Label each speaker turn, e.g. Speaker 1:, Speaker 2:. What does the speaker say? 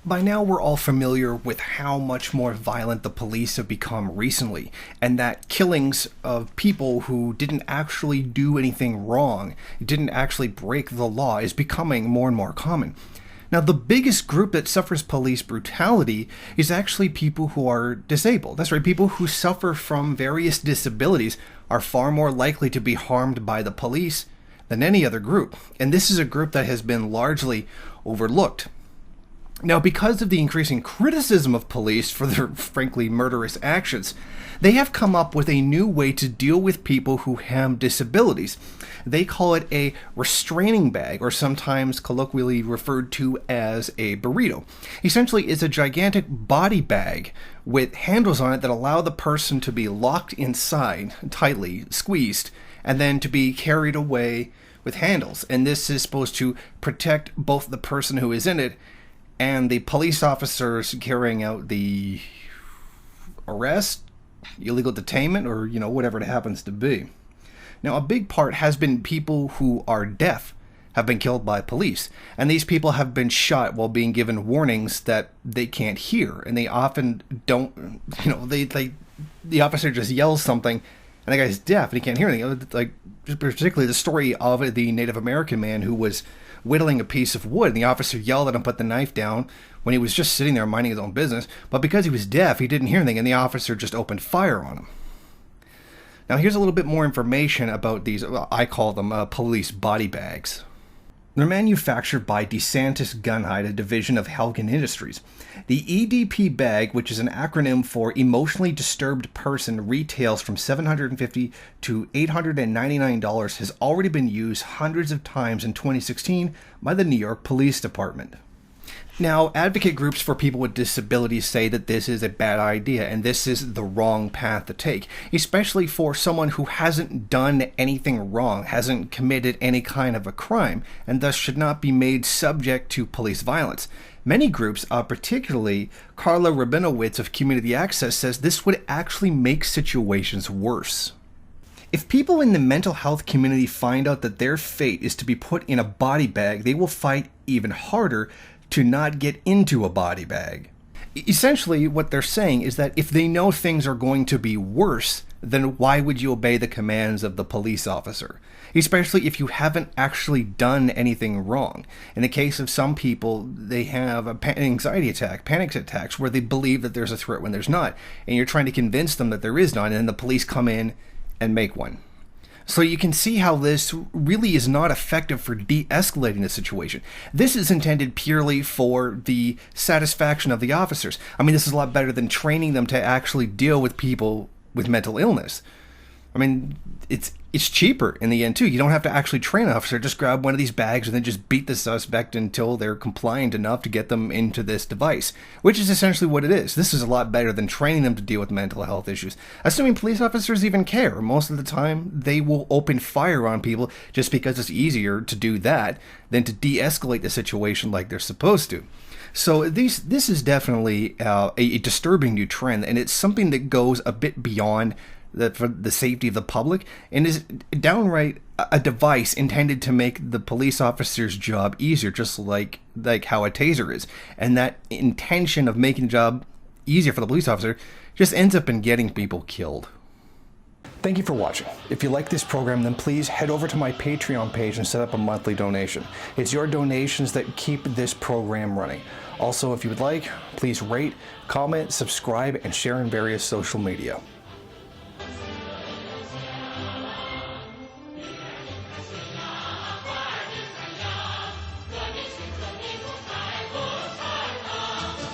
Speaker 1: By now we're all familiar with how much more violent the police have become recently, and that killings of people who didn't actually do anything wrong, didn't actually break the law, is becoming more and more common. Now, the biggest group that suffers police brutality is actually people who are disabled. That's right, people who suffer from various disabilities are far more likely to be harmed by the police than any other group, and this is a group that has been largely overlooked. Now, because of the increasing criticism of police for their frankly murderous actions, they have come up with a new way to deal with people who have disabilities. They call it a restraining bag, or sometimes colloquially referred to as a burrito. Essentially, it's a gigantic body bag with handles on it that allow the person to be locked inside, tightly squeezed, and then to be carried away with handles. And this is supposed to protect both the person who is in it and the police officers carrying out the arrest, illegal detainment, or, whatever it happens to be. Now, a big part has been people who are deaf have been killed by police, and these people have been shot while being given warnings that they can't hear, and they often don't, the officer just yells something, and the guy's deaf and he can't hear anything. Like, particularly the story of the Native American man who was whittling a piece of wood, and the officer yelled at him, put the knife down, when he was just sitting there minding his own business, but because he was deaf, he didn't hear anything, and the officer just opened fire on him. Now, here's a little bit more information about these, I call them police body bags. They're manufactured by DeSantis Gunhide, a division of Helgen Industries. The EDP bag, which is an acronym for Emotionally Disturbed Person, retails from $750 to $899, has already been used hundreds of times in 2016 by the New York Police Department. Now, advocate groups for people with disabilities say that this is a bad idea and this is the wrong path to take, especially for someone who hasn't done anything wrong, hasn't committed any kind of a crime, and thus should not be made subject to police violence. Many groups, particularly Carla Rabinowitz of Community Access, says this would actually make situations worse. If people in the mental health community find out that their fate is to be put in a body bag, they will fight even harder to not get into a body bag. Essentially, what they're saying is that if they know things are going to be worse, then why would you obey the commands of the police officer? Especially if you haven't actually done anything wrong. In the case of some people, they have an anxiety attack, panic attacks, where they believe that there's a threat when there's not. And you're trying to convince them that there is none, and then the police come in and make one. So you can see how this really is not effective for de-escalating the situation. This is intended purely for the satisfaction of the officers. I mean, this is a lot better than training them to actually deal with people with mental illness. I mean, it's cheaper in the end too. You don't have to actually train an officer. Just grab one of these bags and then just beat the suspect until they're compliant enough to get them into this device, which is essentially what it is. This is a lot better than training them to deal with mental health issues. Assuming police officers even care. Most of the time, they will open fire on people just because it's easier to do that than to de-escalate the situation like they're supposed to. So this is definitely a disturbing new trend, and it's something that goes a bit beyond for the safety of the public, and is downright a device intended to make the police officer's job easier, just like how a taser is. And that intention of making the job easier for the police officer just ends up in getting people killed. Thank you for watching. If you like this program, then please head over to my Patreon page and set up a monthly donation. It's your donations that keep this program running. Also, if you would like, please rate, comment, subscribe, and share in various social media.